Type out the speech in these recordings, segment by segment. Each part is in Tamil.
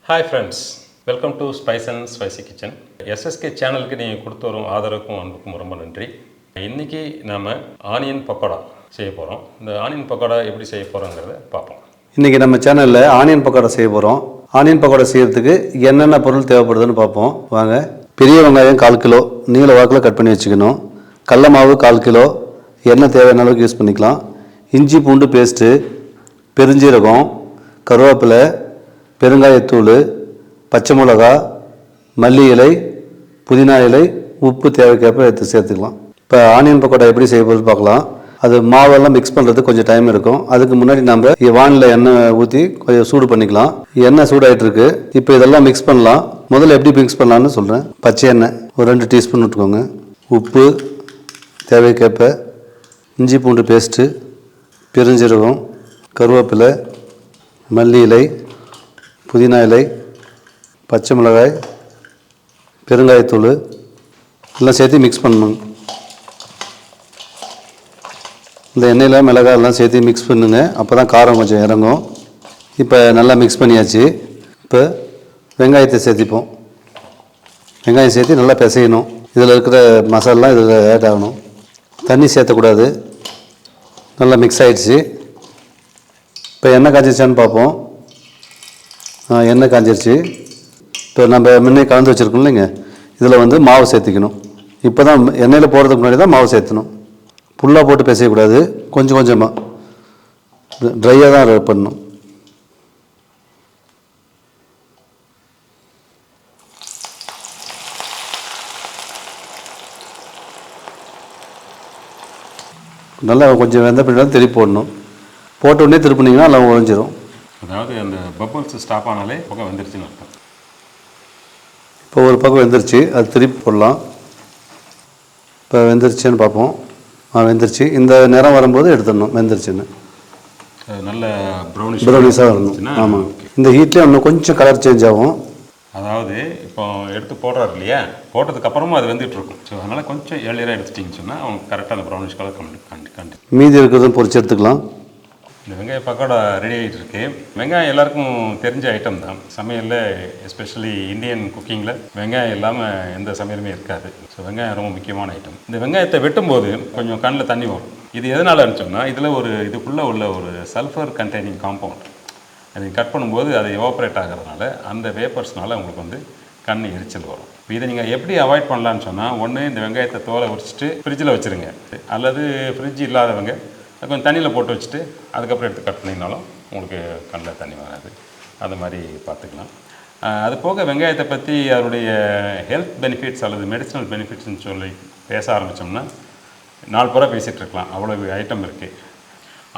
Hi friends, welcome to Spice and Spicy Kitchen. SSK சேனலுக்கு நீங்கள் கொடுத்து வரும் ஆதரவுக்கும் அன்புக்கும் ரொம்ப நன்றி. இன்றைக்கி நாம் ஆனியன் பக்கோடா செய்ய போகிறோம். இந்த ஆனியன் பக்கோடா எப்படி செய்ய போகிறோங்கிறத பார்ப்போம். இன்றைக்கி நம்ம சேனலில் ஆனியன் பக்கோடா செய்ய போகிறோம். ஆனியன் பக்கோடா செய்கிறதுக்கு என்னென்ன பொருள் தேவைப்படுதுன்னு பார்ப்போம் வாங்க. பெரிய வெங்காயம் 1/4 கிலோ நீல வாக்கில் கட் பண்ணி வச்சுக்கணும். கடல மாவு 1/4 கிலோ, எண்ணெய் தேவையான அளவுக்கு யூஸ் பண்ணிக்கலாம். இஞ்சி பூண்டு பேஸ்ட்டு, பெருஞ்சீரகம், கருவேப்பிலை, பெருங்காயத்தூள், பச்சை மிளகா, மல்லி இலை, புதினா இலை, உப்பு தேவைக்கேற்ப எடுத்து சேர்த்துக்கலாம். இப்போ ஆனியன் பக்கோடா எப்படி செய்ய போகிறது பார்க்கலாம். அது மாவெல்லாம் மிக்ஸ் பண்ணுறதுக்கு கொஞ்சம் டைம் இருக்கும். அதுக்கு முன்னாடி நம்ம வானில் எண்ணெய் ஊற்றி கொஞ்சம் சூடு பண்ணிக்கலாம். எண்ணெய் சூடாகிட்டுருக்கு. இப்போ இதெல்லாம் மிக்ஸ் பண்ணலாம். முதல்ல எப்படி மிக்ஸ் பண்ணலான்னு சொல்கிறேன். பச்சை எண்ணெய் ஒரு 2 டீஸ்பூன் விட்டுக்கோங்க. உப்பு தேவைக்கேற்ப, இஞ்சி பூண்டு பேஸ்ட்டு, பெருஞ்சீரகம், கருவேப்பிலை, மல்லி இலை, புதினா இலை, பச்சை மிளகாய், பெருங்காயத்தூள் எல்லாம் சேர்த்து மிக்ஸ் பண்ணணும். இந்த எண்ணெயில் மிளகாய் எல்லாம் சேர்த்து மிக்ஸ் பண்ணுங்க. அப்போ தான் காரம் கொஞ்சம் இறங்கும். இப்போ நல்லா மிக்ஸ் பண்ணியாச்சு. இப்போ வெங்காயத்தை சேர்த்திப்போம். வெங்காயம் சேர்த்து நல்லா பிசையணும். இதில் இருக்கிற மசாலாம் இதில் ஆட் ஆகணும். தண்ணி சேர்த்தக்கூடாது. நல்லா மிக்ஸ் ஆகிடுச்சு. இப்போ எண்ணெய் காய்ச்சிச்சான்னு பார்ப்போம். எண்ணெய் காஞ்சிருச்சு. இப்போ நம்ம முன்னே கலந்து வச்சுருக்கோம் இல்லைங்க, இதில் வந்து மாவு சேர்த்திக்கணும். இப்போ தான் எண்ணெயில் போடுறதுக்கு முன்னாடி தான் மாவு சேர்த்தணும். ஃபுல்லாக போட்டு பிசையக்கூடாது. கொஞ்சம் கொஞ்சமாக ட்ரையாக தான் பண்ணணும். நல்லா கொஞ்சம் வெந்த பின்னாடி திருப்பி போடணும். போட்ட உடனே திருப்பினீங்கன்னா நல்லா உழைஞ்சிரும். அதாவது அந்த பப்புள்ஸ் ஸ்டாப் ஆனாலே பக்கம் வெந்துருச்சுன்னு அர்த்தம். இப்போ ஒரு பக்கம் வெந்துருச்சு, அது திருப்பி போடலாம். இப்போ வெந்துருச்சுன்னு பார்ப்போம். வெந்துருச்சு. இந்த நிறம் வரும்போது எடுத்துடணும் வெந்துருச்சுன்னு. நல்ல ப்ரௌனிஷாக வரணும். ஆமாம். இந்த ஹீட்லேயே இன்னும் கொஞ்சம் கலர் சேஞ்ச் ஆகும். அதாவது இப்போ எடுத்து போடுறாரு இல்லையா, போட்டதுக்கு அப்புறமா அது வெந்துட்டு இருக்கும். ஸோ அதனால் கொஞ்சம் ஏர்லியராக எடுத்துட்டிங்கன்னு சொன்னால் அவங்க கரெக்டாக அந்த ப்ரௌனிஷ் கலர் கண்டு மீதி இருக்கிறதும் பொரிச்சு எடுத்துக்கலாம். இந்த வெங்காய பக்கோடா ரெடி ஆகிட்டு இருக்கு. வெங்காயம் எல்லாருக்கும் தெரிஞ்ச ஐட்டம் தான். சமையலில் எஸ்பெஷலி இந்தியன் குக்கிங்கில் வெங்காயம் இல்லாமல் எந்த சமையலுமே இருக்காது. ஸோ வெங்காயம் ரொம்ப முக்கியமான ஐட்டம். இந்த வெங்காயத்தை வெட்டும்போது கொஞ்சம் கண்ணில் தண்ணி வரும். இது எதனால் இருந்துச்சோம்னா, இதில் இதுக்குள்ளே உள்ள ஒரு sulfur-containing காம்பவுண்ட். அதை கட் பண்ணும்போது அது எவாப்ரேட் ஆகிறதுனால அந்த வேப்பர்ஸ்னால உங்களுக்கு வந்து கண் எரிச்சல் வரும். இதை நீங்கள் எப்படி அவாய்ட் பண்ணலான்னு சொன்னால், ஒன்று இந்த வெங்காயத்தை தோலை உரிச்சிட்டு ஃப்ரிட்ஜில் வச்சுருங்க. அல்லது ஃப்ரிட்ஜ் இல்லாதவங்க கொஞ்சம் தண்ணியில் போட்டு வச்சுட்டு அதுக்கப்புறம் எடுத்து கட் பண்ணிங்கனாலும் உங்களுக்கு கண்ணில் தண்ணி வராது. அது மாதிரி பார்த்துக்கலாம். அது போக வெங்காயத்தை பற்றி அதனுடைய ஹெல்த் பெனிஃபிட்ஸ் அல்லது மெடிசினல் பெனிஃபிட்ஸ்னு சொல்லி பேச ஆரம்பித்தோம்னா நாள் பூரா பேசிகிட்டு இருக்கலாம். அவ்வளோ ஐட்டம் இருக்குது.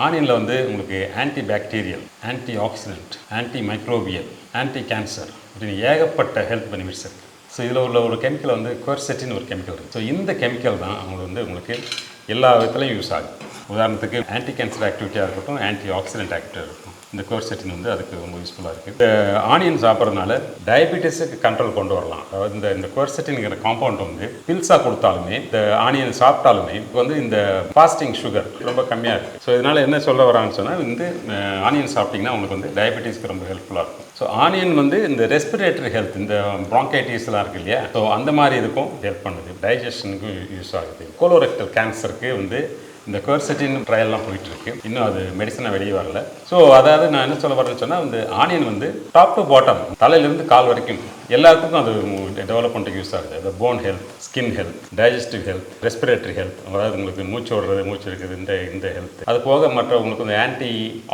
ஆனியனில் வந்து உங்களுக்கு anti bacterial, anti accident, anti microbial, anti cancer அப்படின்னு ஏகப்பட்ட ஹெல்த் பெனிஃபிட்ஸ் இருக்குது. ஸோ இதில் உள்ள ஒரு கெமிக்கல் வந்து Quercetin ஒரு கெமிக்கல் இருக்குது. ஸோ இந்த கெமிக்கல் தான் உங்களுக்கு எல்லா விதத்துலையும் யூஸ் ஆகும். உதாரணத்துக்கு ஆன்டி கேன்சர் ஆக்டிவிட்டியாக இருக்கட்டும், ஆன்டி ஆக்சிடென்ட் ஆக்டிவிட்டியாக இருக்கட்டும், இந்த Quercetin வந்து அதுக்கு ரொம்ப யூஸ்ஃபுல்லாக இருக்குது. இந்த ஆனியன் சாப்பிட்றதுனால டயபிட்டிஸுக்கு கண்ட்ரோல் கொண்டு வரலாம். அதாவது இந்த Quercetinங்கிற காம்பவுண்ட் வந்து பில்ஸாக கொடுத்தாலுமே, இந்த ஆனியன் சாப்பிட்டாலுமே இப்போ வந்து இந்த ஃபாஸ்டிங் சுகர் ரொம்ப கம்மியாக இருக்குது. ஸோ இதனால் என்ன சொல்ல வராங்கன்னு சொன்னால், இந்த ஆனியன் சாப்பிட்டிங்கன்னா உங்களுக்கு வந்து டயபிட்டிஸ்க்கு ரொம்ப ஹெல்ப்ஃபுல்லாக இருக்கும். ஸோ ஆனியன் வந்து இந்த ரெஸ்பிரேட்டரி ஹெல்த், இந்த ப்ராங்கைட்டிஸ்லாம் இருக்குது இல்லையா, ஸோ அந்த மாதிரி இதுக்கும் ஹெல்ப் பண்ணுது. டைஜஷனுக்கும் யூஸ் ஆகுது. கோலோரெக்டல் கேன்சருக்கு வந்து இந்த Quercetin ட்ரையல்லாம் போயிட்டுருக்கு. இன்னும் அது மெடிசனாக வெளியே வரல. ஸோ அதாவது நான் என்ன சொல்ல வரேன்னு சொன்னால், இந்த ஆனியன் வந்து டாப் டு பாட்டம், தலையிலேருந்து கால் வரைக்கும் எல்லாத்துக்கும் அது டெவலப்மெண்ட்டுக்கு யூஸ் ஆகுது. அது phone health, skin health, digestive health, respiratory health, அதாவது உங்களுக்கு மூச்சு விடுறது, மூச்சு இருக்குது, இந்த ஹெல்த். அது போக மற்ற உங்களுக்கு வந்து ஆன்டி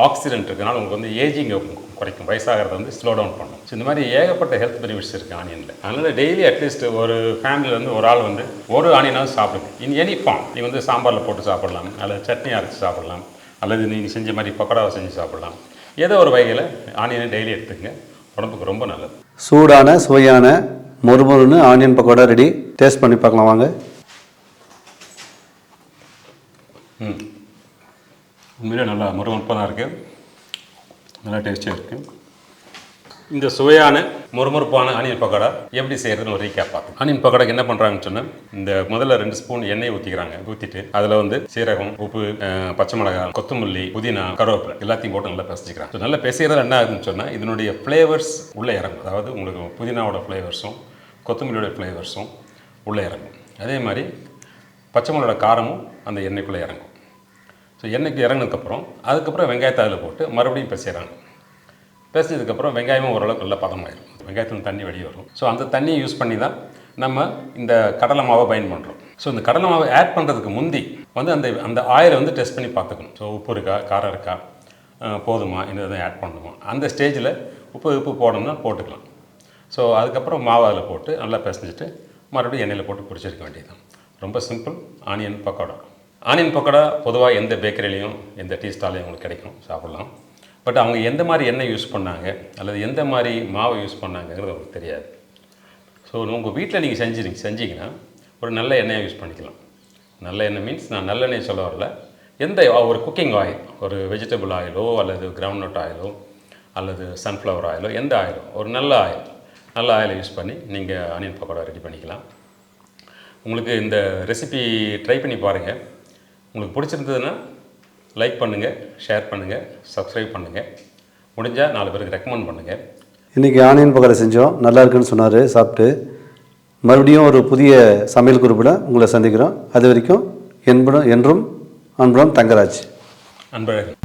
ஆக்சிடென்ட் இருக்கிறனால உங்களுக்கு வந்து ஏஜிங்கை குறைக்கும், வயசாகிறத வந்து ஸ்லோ டவுன் பண்ணும். ஸோ இந்த மாதிரி ஏகப்பட்ட ஹெல்த் பெனிஃபிட்ஸ் இருக்குது ஆனியனில். அதனால் டெய்லி அட்லீஸ்ட் ஒரு ஃபேமிலியில் வந்து ஒரு ஆள் வந்து ஒரு ஆனியனாவது சாப்பிடுங்க. In any form. நீங்கள் வந்து சாம்பாரில் போட்டு சாப்பிடலாம், அல்லது சட்னி அரைச்சி சாப்பிடலாம், அல்லது நீங்கள் செஞ்ச மாதிரி பக்கோடாவை செஞ்சு சாப்பிடலாம். ஏதோ ஒரு வகையில் ஆனியனை டெய்லி எடுத்துக்கங்க, உடம்புக்கு ரொம்ப நல்லது. சூடான சுவையான மொறுமொறுன்னு ஆனியன் பக்கோடா ரெடி. டேஸ்ட் பண்ணி பார்க்கலாம் வாங்க. உண்மையிலே நல்லா மொறுமொறுப்பாக தான் இருக்குது. நல்லா டேஸ்டியாக இருக்குது. இந்த சுவையான மொறுமொறுப்பான ஆனியன் பக்கோடா எப்படி செய்யறதுன்னு ஒரு ரீகேப் பார்த்து ஆனியன் பக்கோடாக்கு என்ன பண்ணுறாங்கன்னு சொன்னால் இந்த முதல்ல 2 ஸ்பூன் எண்ணெய் ஊற்றிட்டு அதில் வந்து சீரகம், உப்பு, பச்சை மிளகாய், கொத்தமல்லி, புதினா, கருவேப்பிலை எல்லாத்தையும் போட்டு நல்லா பிசைச்சிக்கிறாங்க. ஸோ நல்லா பிசைறது என்ன ஆகுதுன்னு சொன்னால் இதனுடைய ஃப்ளேவர்ஸ் உள்ளே இறங்கும். அதாவது உங்களுக்கு புதினாவோட ஃப்ளேவர்ஸும் கொத்தமல்லியோட ஃப்ளேவர்ஸும் உள்ளே இறங்கும். அதே மாதிரி பச்சை மிளகாயோட காரமும் அந்த எண்ணெய்க்குள்ளே இறங்கும். ஸோ எண்ணெய்க்கு இறங்கினதுக்கப்புறம் அதுக்கப்புறம் வெங்காயத்தை அதில் போட்டு மறுபடியும் பிசைகிறாங்க. பேசினதுக்கப்புறம் வெங்காயமும் ஓரளவுக்கு நல்லா பதமாயிடும். வெங்காயத்தில் தண்ணி வெளியே வரும். ஸோ அந்த தண்ணியை யூஸ் பண்ணி தான் நம்ம இந்த கடலை மாவை பயன் பண்ணுறோம். ஸோ இந்த கடலை மாவை ஆட் பண்ணுறதுக்கு முந்தி வந்து அந்த ஆயிலை வந்து டெஸ்ட் பண்ணி பார்த்துக்கணும். ஸோ உப்பு இருக்கா, காரம் இருக்கா, போதுமா, இன்னும் எதுவும் ஆட் பண்ணணுமா, அந்த ஸ்டேஜில் உப்பு போடணும்னா போட்டுக்கலாம். ஸோ அதுக்கப்புறம் மாவை அதில் போட்டு நல்லா பிசைஞ்சிட்டு மறுபடியும் எண்ணெயில் போட்டு பொரிச்சிருக்க வேண்டியதுதான். ரொம்ப simple onion pakoda. Onion pakoda பொதுவாக எந்த பேக்கரிலையும் எந்த டீ ஸ்டாலையும் உங்களுக்கு கிடைக்கும், சாப்பிட்லாம். பட் அவங்க எந்த மாதிரி எண்ணெய் யூஸ் பண்ணாங்க அல்லது எந்த மாதிரி மாவை யூஸ் பண்ணாங்கிறது அவங்களுக்கு தெரியாது. ஸோ உங்கள் வீட்டில் நீங்கள் செஞ்சீங்கன்னா ஒரு நல்ல எண்ணெயை யூஸ் பண்ணிக்கலாம். நல்ல எண்ணெய் மீன்ஸ் நான் நல்லெண்ணெய் சொல்ல வரல, எந்த ஒரு குக்கிங் ஆயில், ஒரு வெஜிடபிள் ஆயிலோ அல்லது கிரவுண்ட்நட் ஆயிலோ அல்லது சன்ஃப்ளவர் ஆயிலோ, எந்த ஆயிலோ ஒரு நல்ல ஆயிலை யூஸ் பண்ணி நீங்கள் ஆனியன் பக்கோடா ரெடி பண்ணிக்கலாம். உங்களுக்கு இந்த ரெசிபி ட்ரை பண்ணி பாருங்கள். உங்களுக்கு பிடிச்சிருந்ததுன்னா லைக் பண்ணுங்கள், ஷேர் பண்ணுங்கள், சப்ஸ்கிரைப் பண்ணுங்கள். முடிஞ்சால் 4 பேருக்கு ரெக்கமெண்ட் பண்ணுங்கள். இன்றைக்கி ஆனியன் பக்கோடா செஞ்சோம், நல்லா இருக்குன்னு சொன்னார். சாப்பிட்டு மறுபடியும் ஒரு புதிய சமையல் குறிப்பில் உங்களை சந்திக்கிறோம். அது வரைக்கும் என்றும் அன்புடன் தங்கராஜ். அன்பழகன்.